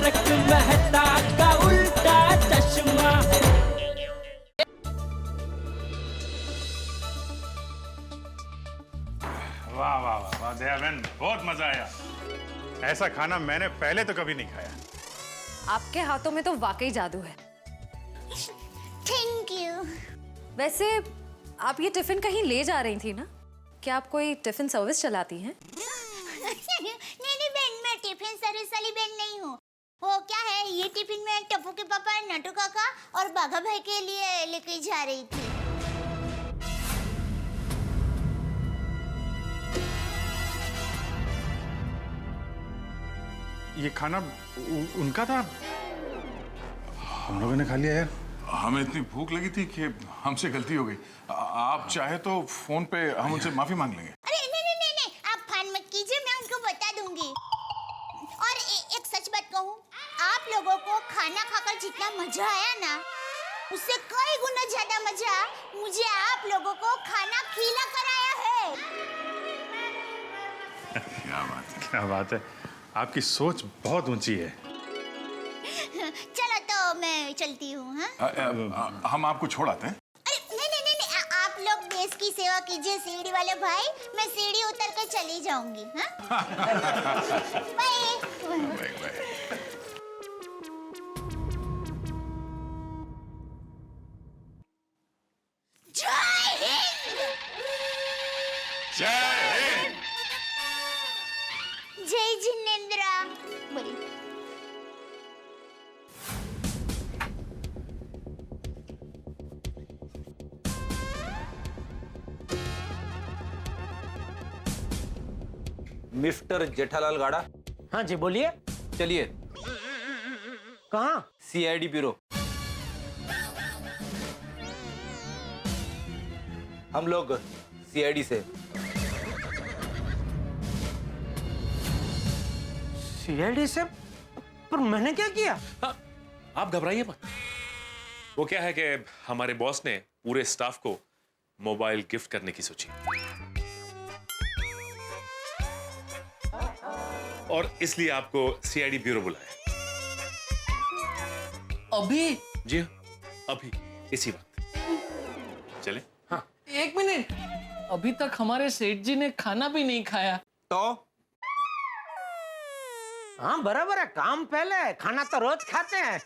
तारक मेहता का उल्टा चश्मा। वाह वाह वाह वाह दया बहन, बहुत मजा आया। ऐसा खाना मैंने पहले तो कभी नहीं खाया। आपके हाथों में तो वाकई जादू है। Thank you. वैसे आप ये टिफिन कहीं ले जा रही थी ना? क्या आप कोई टिफिन सर्विस चलाती हैं? नहीं बहन, मैं टिफिन सर्विस वाली बहन नहीं हूँ। वो क्या है, ये टिफिन मैं टप्पू के पापा, नटू काका और बाघा भाई के लिए लेके जा रही थी। ये खाना उनका था, हम लोगों ने खा लिया यार। हमें इतनी भूख लगी थी कि हमसे गलती हो गई। आप चाहे तो फोन पे हम उनसे माफी मांग लेंगे। अरे नहीं, आप फान मत कीजिए, मैं उनको बता दूंगी। और एक सच बात कहूँ, आप लोगों को खाना खाकर जितना मजा आया ना, उससे कई गुना ज्यादा मजा मुझे आप लोगों को खाना खिला कर आया है। क्या बात है, क्या बात है, आपकी सोच बहुत ऊंची है। चलो तो मैं चलती हूँ। हाँ, हम आपको छोड़ आते हैं। अरे नहीं, आप लोग देश की सेवा कीजिए सीढ़ी वाले भाई, मैं सीढ़ी उतर कर चली जाऊंगी। हाँ, बाय। जय हिंद। जय हिंद। जय जिनेंद्रा। बोलिए। मिस्टर जेठालाल गाड़ा। हाँ जी बोलिए। चलिए। कहाँ? CID bureau. हम लोग सीआईडी से। सीआईडी से? पर मैंने क्या किया? आप घबराइए मत। वो क्या है कि हमारे बॉस ने पूरे स्टाफ को मोबाइल गिफ्ट करने की सोची और इसलिए आपको सीआईडी ब्यूरो बुलाया। अभी? जी अभी इसी वक्त। चले। हाँ, एक मिनट, अभी तक हमारे सेठ जी ने खाना भी नहीं खाया। तो हाँ बराबर है, काम पहले, खाना तो रोज खाते हैं।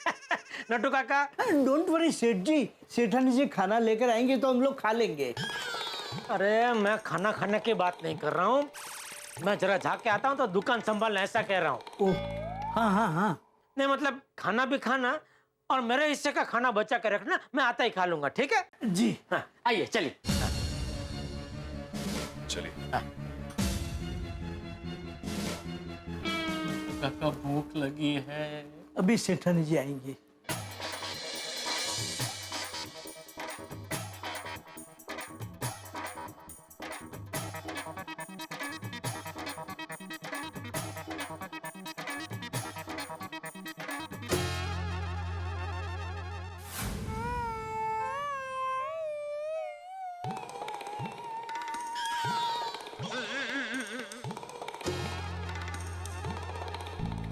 नटू काका। डोंट वरी सेठ जी, सेठानी जी खाना लेकर आएंगे तो हम लोग खा लेंगे। अरे मैं खाना खाने की बात नहीं कर रहा हूँ, मैं जरा जाके आता हूँ तो दुकान संभालना, ऐसा कह रहा हूँ। ओह हाँ। नहीं मतलब खाना भी खाना और मेरे हिस्से का खाना बचा के रखना, मैं आता ही खा लूंगा, ठीक है जी। हाँ आइए चलिए। चलिए। काका भूख लगी है। अभी सेठानी जी आएंगे।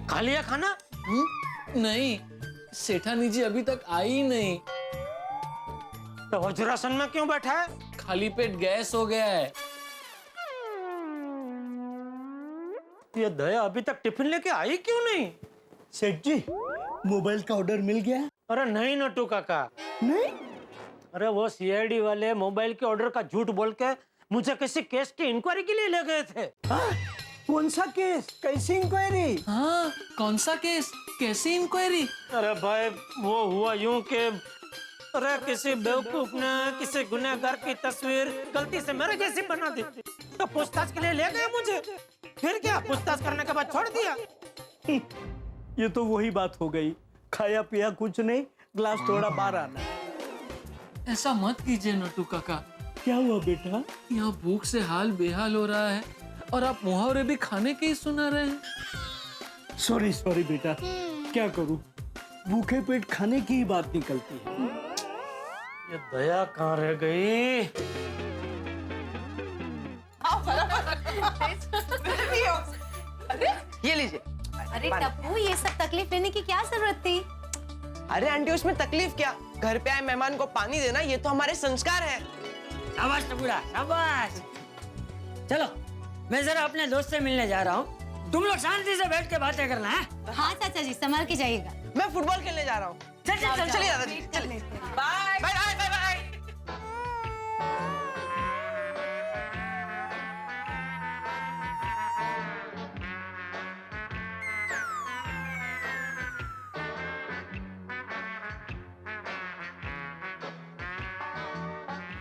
खा लिया खाना? नहीं, सेठानी जी अभी तक आई ही नहीं। तो वज्रासन में क्यों बैठा है? खाली पेट गैस हो गया है। ये दया अभी तक टिफिन लेके आई क्यों नहीं? सेठ जी, मोबाइल का ऑर्डर मिल गया? अरे नहीं नटू काका, नहीं। अरे वो सीआईडी वाले मोबाइल के ऑर्डर का झूठ बोल के मुझे किसी केस की इंक्वायरी के लिए ले गए थे। हाँ? कौन सा केस, कैसी इंक्वायरी? हाँ, कौन सा केस, कैसी इंक्वायरी? अरे भाई वो हुआ यूं कि अरे किसी बेवकूफ ने किसी गुनहगार की तस्वीर गलती से मेरे जैसी बना दी, तो पूछताछ के लिए ले गए मुझे। फिर क्या, पूछताछ करने के बाद छोड़ दिया। ये तो वही बात हो गई, खाया पिया कुछ नहीं, ग्लास थोड़ा बाहर आना। ऐसा मत कीजिए नटू काका। क्या हुआ बेटा? यहाँ भूख से हाल बेहाल हो रहा है और आप मुहावरे भी खाने के ही सुना रहे हैं। सॉरी बेटा, क्या करूं, भूखे पेट खाने की ही बात निकलती है। ये दया कहाँ रह गई? ये लीजिए। अरे टप्पू, ये सब तकलीफ लेने की क्या जरूरत थी? अरे आंटी, उसमें तकलीफ क्या? घर पे आए मेहमान को पानी देना ये तो हमारे संस्कार है। शाबाश टपुरा, शाबाश। चलो, मैं जरा अपने दोस्त से मिलने जा रहा हूँ। तुम लोग शांति से बैठ के बातें करना है। हाँ चाचा जी, संभाल के जाइएगा। मैं फुटबॉल खेलने जा रहा हूँ। चलिए दादाजी, चलिए। Bye bye bye bye bye.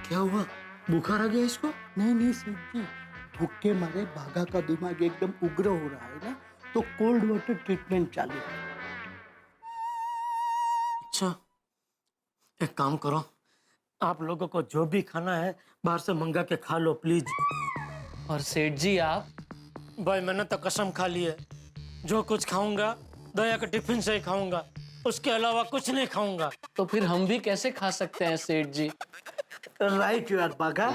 क्या हुआ? बुखार आ गया इसको? नहीं सेठ जी, भूख के मारे भागा का दिमाग एकदम उग्र हो रहा है ना, तो कोल्ड वाटर ट्रीटमेंट चालू है। अच्छा, एक काम करो, आप लोगों को जो भी खाना है बाहर से मंगा के खा लो प्लीज। और सेठ जी आप? भाई मैंने तो कसम खा ली है, जो कुछ खाऊंगा दया के टिफिन से ही खाऊंगा, उसके अलावा कुछ नहीं खाऊंगा। तो फिर हम भी कैसे खा सकते हैं सेठ जी? राइट यार बागा।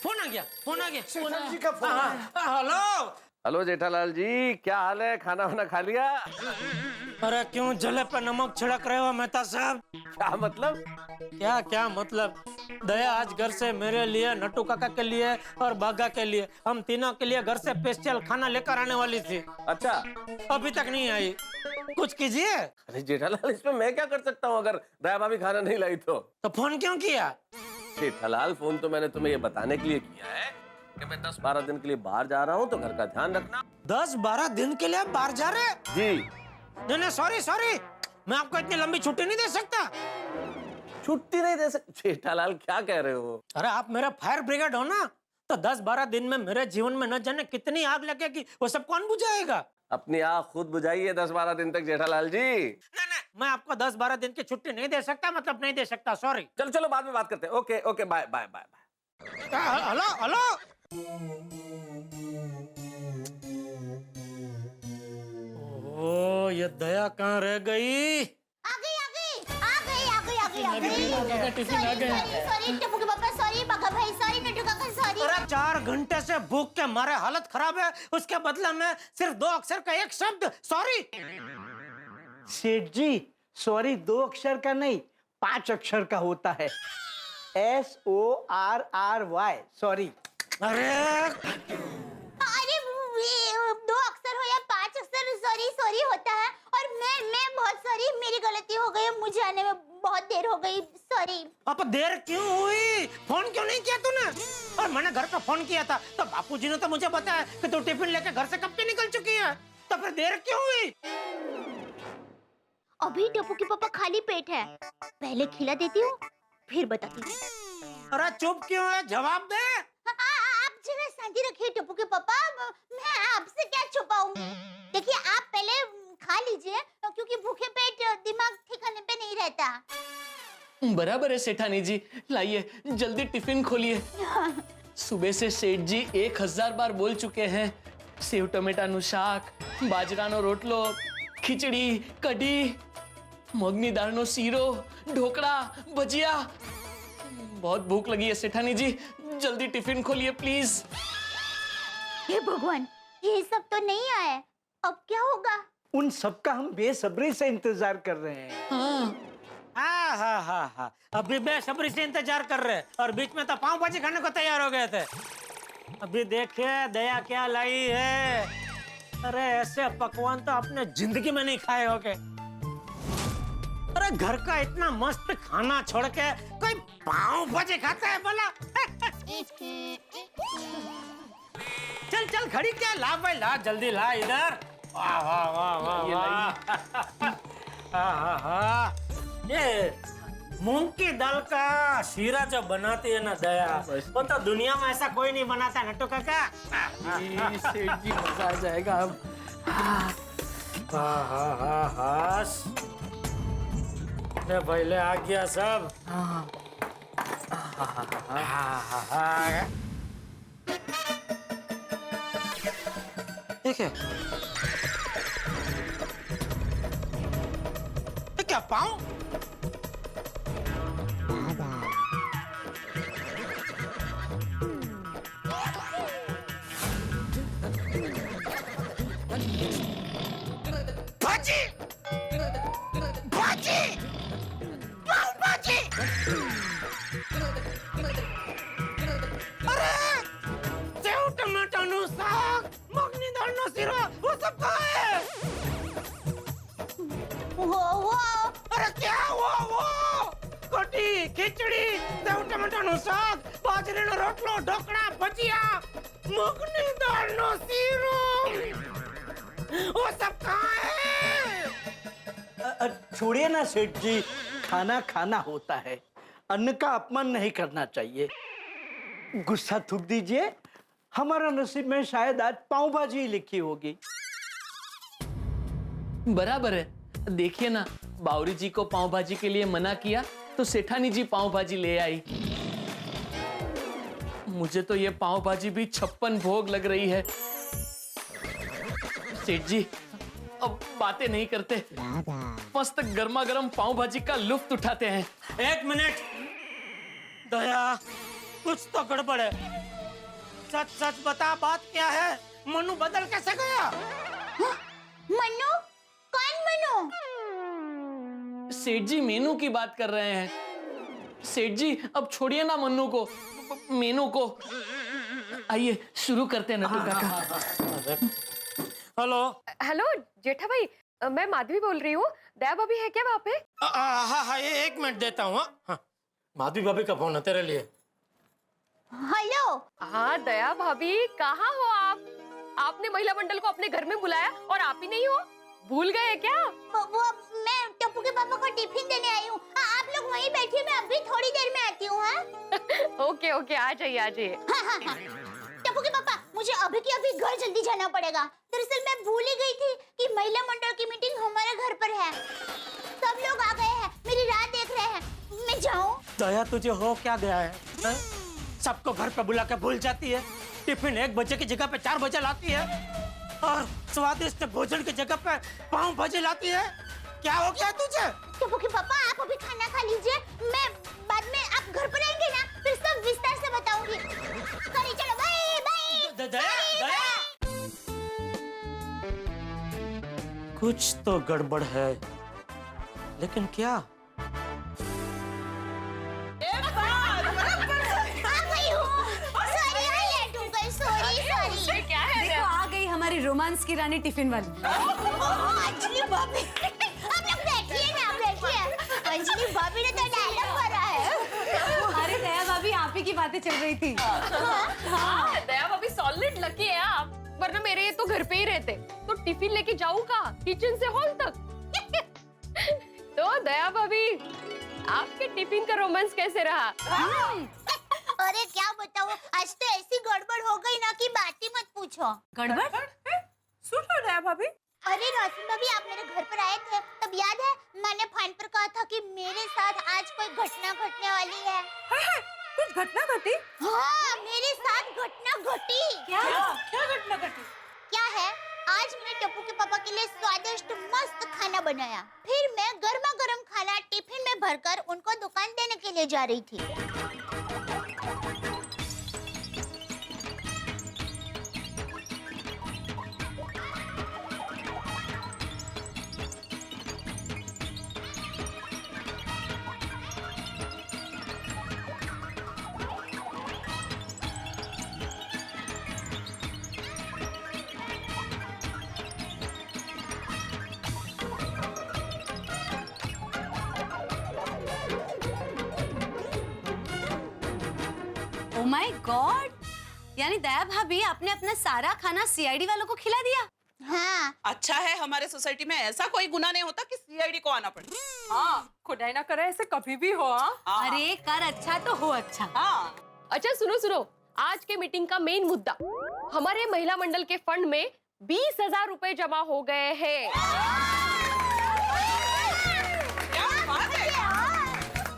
फोन आ गया, फोन आ गया। सेठ जी का फोन आया। हेलो हेलो जेठालाल जी, क्या हाल है? खाना वाना खा लिया? अरे क्यों जले पे नमक छिड़क रहे हो मेहता साहब? क्या मतलब? क्या मतलब? दया आज घर से मेरे लिए, नट्टू काका के लिए और बागा के लिए, हम तीनों के लिए घर से स्पेशल खाना लेकर आने वाली थी। अच्छा, अभी तक नहीं आई, कुछ कीजिए। अरे जेठालाल, इसमें मैं क्या कर सकता हूँ अगर दया भाभी खाना नहीं लाई तो? फोन क्यों किया? जेठालाल, फोन तो मैंने तुम्हें ये बताने के लिए किया है कि मैं 10-12 दिन के लिए बाहर जा रहा हूँ, तो घर का ध्यान रखना। 10-12 दिन के लिए बाहर जा रहे? जी। नहीं सॉरी, मैं आपको इतनी लंबी छुट्टी नहीं दे सकता। छुट्टी नहीं दे सकते? जेठालाल क्या कह रहे हो? अरे आप मेरा फायर ब्रिगेड हो ना, तो 10-12 दिन में मेरे जीवन में न जाने कितनी आग लगेगी, वो सब कौन बुझाएगा? अपनी आग खुद बुझाइए 10-12 दिन तक जेठालाल जी। नहीं, मैं आपको 10-12 दिन की छुट्टी नहीं दे सकता, मतलब नहीं दे सकता, सॉरी। चलो बाद में बात करते हैं। Okay, bye bye bye. Hello oh, ये दया कहाँ रह गई? सॉरी टप्पू के पापा, सॉरी बागा भाई, सॉरी नट्टू काका, सॉरी। अरे 4 घंटे से भूख के मारे हालत खराब है, उसके बदले में सिर्फ 2 अक्षर का एक शब्द सॉरी। सेठ जी, सॉरी 2 अक्षर का नहीं, 5 अक्षर का होता है। SORRY, sorry. अरे 2 अक्षर हो या 5 अक्षर, सॉरी होता है। और मैं बहुत सॉरी, मेरी गलती हो गई, मुझे आने में बहुत देर हो गई, सॉरी। अब देर क्यों हुई? फोन क्यों नहीं किया तूने? और मैंने घर पे फोन किया था तो बापूजी ने तो मुझे बताया कि तू टिफिन लेके घर से कब की निकल चुकी है, तो फिर देर क्यों हुई? अभी टप्पू के पापा खाली पेट है, पहले खिला देती हूँ फिर बताती हूँ। अरे चुप क्यों है, जवाब दे। आप जरा शांति रखिए टप्पू के पापा, मैं आपसे क्या छुपाऊं। देखिए आप पहले खा लीजिए, क्योंकि भूखे पेट दिमाग ठिकाने पे नहीं रहता। बराबर है सेठानी जी, लाइए जल्दी टिफिन खोलिए। सुबह से सेठ जी 1000 बार बोल चुके हैं, सेव टमेटाનું શાક, બાજરાનો રોટલો, ખીચડી, કઢી, મગની દાળનો શીરો, ઢોકળા, ભજીયા। बहुत भूख लगी है सेठानी जी, जल्दी टिफिन खोलिए प्लीज। हे भगवान, ये सब तो नहीं आए, अब क्या होगा? उन सबका हम बेसब्री से इंतजार कर रहे हैं। हाँ, अभी बेसब्री से इंतजार कर रहे हैं, और बीच में तो पाव भाजी खाने को तैयार हो गए थे। अभी देखिए दया क्या लाई है। अरे ऐसे पकवान तो आपने जिंदगी में नहीं खाए होंगे। अरे घर का इतना मस्त खाना छोड़ के कोई पाव भाजी खाता है भला? चल खड़ी क्या, ला भाई ला, जल्दी ला इधर। वाह। ये मूंग की दाल का शीरा जो बनाती है ना दया, वो तो दुनिया में ऐसा कोई नहीं बनाता नट्टू काका। सेठ जी मजा आ जाएगा अब। पहले आ गया सब। ठीक है, क्या पाऊं? भाजी पाव भाजी अरे सेव टमाटाનું શાક મગની દાળનો શીરો वो सब कहाँ है वो अरे क्या वो कटी खिचड़ी सेव टमाटाનું શાક બાજરીનો રોટલો ઢોકળા ભજીયા મગની દાળનો શીરો वो सब कहाँ है छोड़िए ना सेठ जी, खाना खाना होता है, अन्न का अपमान नहीं करना चाहिए। गुस्सा थूक दीजिए, हमारा नसीब में शायद आज पाव भाजी लिखी होगी। बराबर है। देखिए ना, बावरी जी को पाव भाजी के लिए मना किया तो सेठानी जी पाव भाजी ले आई। मुझे तो ये पाव भाजी भी 56 भोग लग रही है। सेठ जी अब बातें नहीं करते, मस्त गर्मा गर्म पाव भाजी का लुत्फ उठाते हैं। एक मिनट दया, कुछ तो गड़बड़ है। सच सच बता, बात क्या है? मनु बदल कैसे गया? मनु? कौन मनु? सेठ जी मेनू की बात कर रहे हैं। सेठ जी अब छोड़िए ना मन्नू को, मेनू को। आइए शुरू करते हैं नटू काका। हेलो हेलो जेठा भाई, मैं माधवी बोल रही हूँ। दया भाभी है क्या वहाँ पे? हाँ हाँ, ये 1 मिनट देता हूँ। हाँ, माधवी भाभी का फोन है तेरे लिए। हेलो। हाँ दया भाभी, कहाँ हो आप? आपने महिला मंडल को अपने घर में बुलाया और आप ही नहीं हो? भूल गए क्या? वो मैं टप्पू के पापा को टिफिन देने आई हूँ। आप लोग वहीं बैठिए, मैं अभी थोड़ी देर में आती हूँ। हाँ ओके ओके, आ जाइए आ जाइए। हाँ। टप्पू के पापा, मुझे अभी के अभी घर जल्दी जाना पड़ेगा। दरअसल मैं भूल ही गई थी कि महिला मंडल की मीटिंग हमारे घर पर है। सब लोग आ गए हैं, मेरी राह देख रहे हैं। मैं जाऊँ? दया, तुझे हो क्या गया है? सबको घर पे बुला के भूल जाती है। टिफिन 1 बजे की जगह पे 4 बजे लाती है और स्वादिष्ट भोजन की जगह पे पाव भाजी लाती है। क्या हो गया तुझे? टप्पू के पापा, आप अभी खाना खा लीजिए, मैं बाद में आप घर पर आएंगे ना, फिर सब विस्तार से बताऊंगी। चलो बाय बाय। दया, कुछ तो गड़बड़ है, लेकिन क्या? देखो आ गई हमारी रोमांस की रानी टिफिन वाली। अंजलि भाभी, आप लोग बैठिए ना, बैठिए। अंजलि भाभी ने तो डायलॉग मारा है। अरे दया भाभी, आप ही की बातें चल रही थी। हाँ दया भाभी सॉलिड लकी है आप, वरना मेरे ये तो घर पे ही रहते। तो टिफिन लेके जाऊँ कहाँ? किचन से हॉल तक। तो दया भाभी, आपके टिफिन का रोमांस कैसे रहा? अरे क्या बताऊँ, आज तो ऐसी गड़बड़ हो गई ना कि बात ही मत पूछो। गड़बड़? सुनो दया भाभी। अरे रोशनी भाभी, आप मेरे घर पर आए थे, तब याद है मैंने फोन पर कहा था कि मेरे साथ आज कोई घटना घटने वाली है। कुछ घटना घटी? हाँ, मेरे साथ घटना घटी। क्या घटना घटी? क्या है, आज मैंने टप्पू के पापा के लिए स्वादिष्ट मस्त खाना बनाया। फिर मैं गर्मा गर्म खाना टिफिन में भरकर उनको दुकान देने के लिए जा रही थी। ओह माय गॉड, यानी दया भाभी आपने अपना सारा खाना सीआईडी वालों को खिला दिया? हाँ। अच्छा है हमारे सोसाइटी में ऐसा कोई गुनाह नहीं होता कि सीआईडी को आना पड़े। हाँ, खुदाई ना करे ऐसे कभी भी हो। अरे कर अच्छा तो हो अच्छा। हाँ। अच्छा सुनो, आज के मीटिंग का मेन मुद्दा, हमारे महिला मंडल के फंड में 20,000 रुपए जमा हो गए हैं।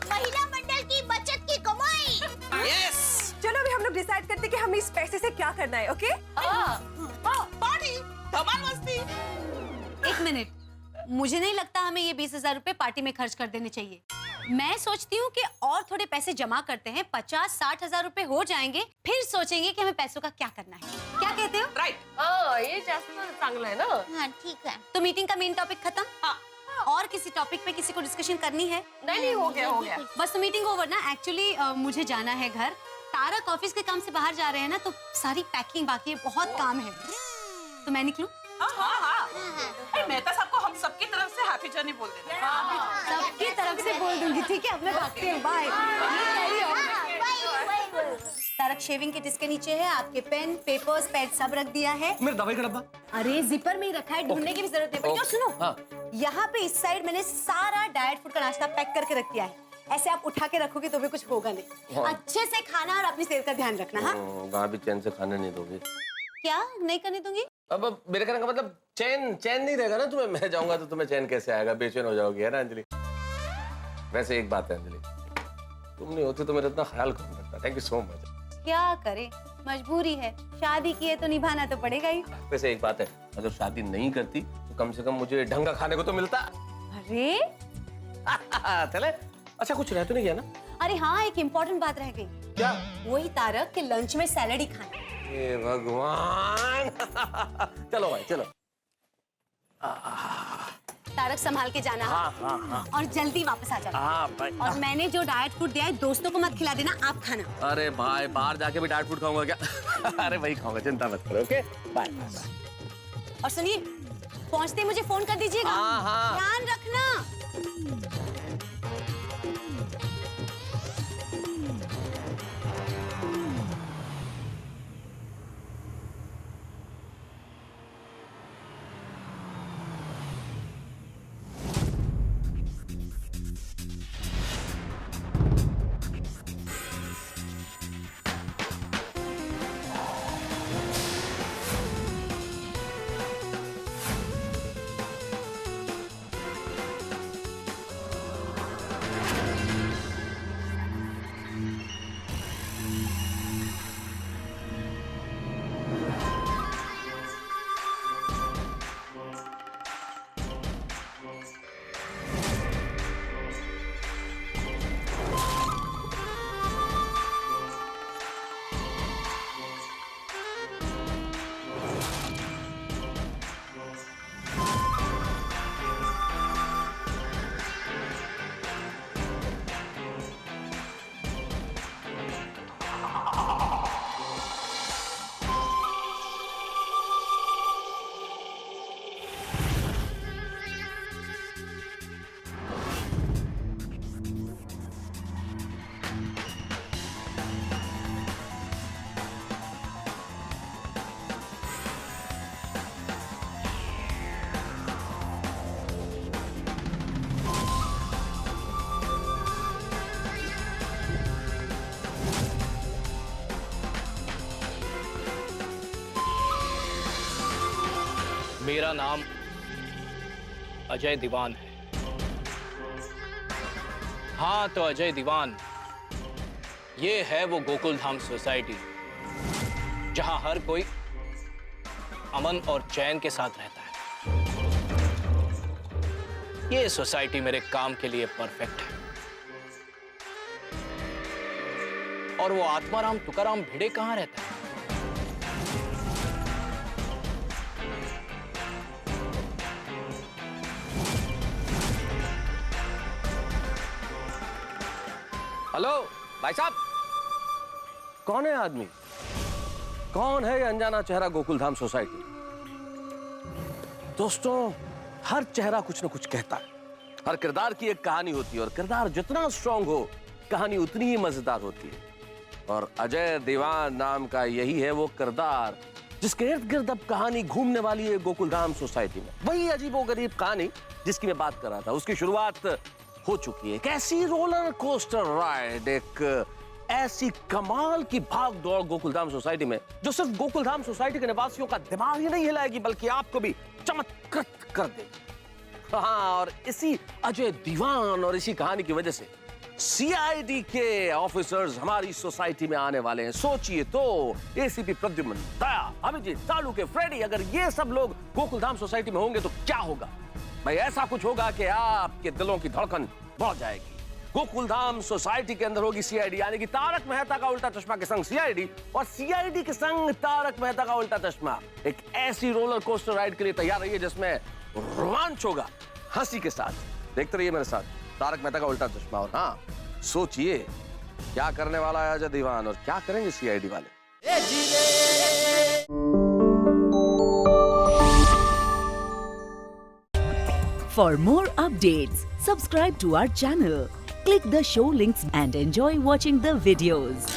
महिला मंडल की बचत की कमाई। यस। चलो अभी हम लोग डिसाइड करते हैं कि हमें इस पैसे से क्या करना है। ओके? पार्टी, धमाल मस्ती। एक मिनट, मुझे नहीं लगता हमें ये 20,000 रुपए पार्टी में खर्च कर देने चाहिए। मैं सोचती हूँ कि और थोड़े पैसे जमा करते हैं, 50-60 हजार रुपए हो जाएंगे, फिर सोचेंगे कि हमें पैसों का क्या करना है। क्या कहते हो? राइट। ये जास्त चांगलं आहे ना। हाँ ठीक है। तो मीटिंग का मेन टॉपिक खत्म। और किसी टॉपिक पे किसी को डिस्कशन करनी है? नहीं, हो गया। बस तो मीटिंग ओवर ना। एक्चुअली मुझे जाना है घर। तारक ऑफिस के काम से बाहर जा रहे हैं ना, तो सारी पैकिंग बाकी है, बहुत काम है। तो मैं निकलूं? हाँ। अरे मैं तो सबको हम सबकी तरफ से हैप्पी जर्नी बोल देना। सबकी तरफ से बोल दूंगी, ठीक है? अब मैं भागती हूँ, बाय। तारक शेविंग किट इसके नीचे है, आपके पेन, पेपर्स, पैड सब रख दिया है। मेरा दवाई का डब्बा? अरे जिपर में ही रखा है, ढूंढने की भी जरूरत नहीं पड़ेगी। और सुनो, यहाँ पे इस साइड मैंने सारा डाइट फूड का नाश्ता पैक करके रख दिया है। ऐसे आप उठा के रखोगे तो भी कुछ होगा नहीं। अच्छे से खाना और अपनी सेहत का ध्यान रखना। हाँ, वहाँ भी चैन से खाने नहीं दोगे? क्या नहीं करने दूंगी? अब मेरे कहने का मतलब चैन नहीं रहेगा ना तुम्हें। मैं जाऊंगा तो तुम्हें चैन कैसे आएगा? बेचैन हो जाओगी, है ना अंजलि? वैसे एक बात है अंजलि, तुम नहीं होती तो मेरा इतना ख्याल कौन रखता। Thank you so much. क्या करे, मजबूरी है। शादी की है तो निभाना तो पड़ेगा ही। वैसे एक बात है, अगर शादी नहीं करती तो कम से कम मुझे ढंग का खाने को तो मिलता। अरे चले। अच्छा, कुछ रह तो नहीं गया ना? अरे हाँ, एक इम्पोर्टेंट बात रह गई। क्या? वही तारक के लंच में सैलेड ही खाना। हे भगवान। चलो भाई चलो। तारक संभाल के जाना। हाँ। और जल्दी वापस आ जाना। हाँ भाई। और मैंने जो डाइट फूड दिया है, दोस्तों को मत खिला देना, आप खाना। अरे भाई, बाहर जाके भी डाइट फूड खाऊंगा क्या? अरे भाई खाऊंगा, चिंता मत करो। Okay bye. और सुनिए, पहुंचते ही मुझे फोन कर दीजिएगा। हाँ। ध्यान रखना। मेरा नाम अजय दीवान है। हाँ तो अजय दीवान, ये है वो गोकुल धाम सोसाइटी जहां हर कोई अमन और चैन के साथ रहता है। ये सोसाइटी मेरे काम के लिए परफेक्ट है। और वो आत्माराम तुकाराम भिड़े कहां रहता है? हेलो भाई साहब, कौन है आदमी? कौन है ये अनजाना चेहरा गोकुलधाम सोसाइटी? दोस्तों, हर चेहरा कुछ ना कुछ कहता है। हर किरदार की एक कहानी होती है और किरदार जितना स्ट्रांग हो, कहानी उतनी ही मजेदार होती है। और अजय दीवान नाम का यही है वो किरदार जिसके इर्द गिर्द अब कहानी घूमने वाली है गोकुलधाम सोसाइटी में। वही अजीबोगरीब कहानी जिसकी मैं बात कर रहा था, उसकी शुरुआत हो चुकी है। एक ऐसी रोलर कोस्टर राइड, एक ऐसी कमाल की भाग दौड़ गोकुलधाम सोसाइटी में जो सिर्फ गोकुलधाम सोसाइटी के निवासियों का दिमाग ही नहीं हिलाएगी बल्कि आपको भी चमत्कृत कर देगी। हाँ, और इसी अजय दीवान और इसी कहानी की वजह से सीआईडी के ऑफिसर्स हमारी सोसाइटी में आने वाले हैं। सोचिए तो, एसीपी प्रद्युम्न, दया, अभिजीत, तालू के फ्रेडी, अगर ये सब लोग गोकुलधाम सोसाइटी में होंगे तो क्या होगा भाई? ऐसा कुछ होगा कि आपके दिलों की धड़कन बढ़ जाएगी। गोकुलधाम सोसाइटी के अंदर होगी सीआईडी, यानी कि तारक मेहता का उल्टा चश्मा के संग सीआईडी और सीआईडी के संग तारक मेहता का उल्टा चश्मा। एक ऐसी रोलर कोस्टर राइड के लिए तैयार रहिए जिसमें रोमांच होगा हंसी के साथ। देखते रहिए मेरे साथ तारक मेहता का उल्टा चश्मा। और हाँ, सोचिए क्या करने वाला है अजय दीवान और क्या करेंगे सीआईडी वाले। For more updates, subscribe to our channel, click the show links and enjoy watching the videos.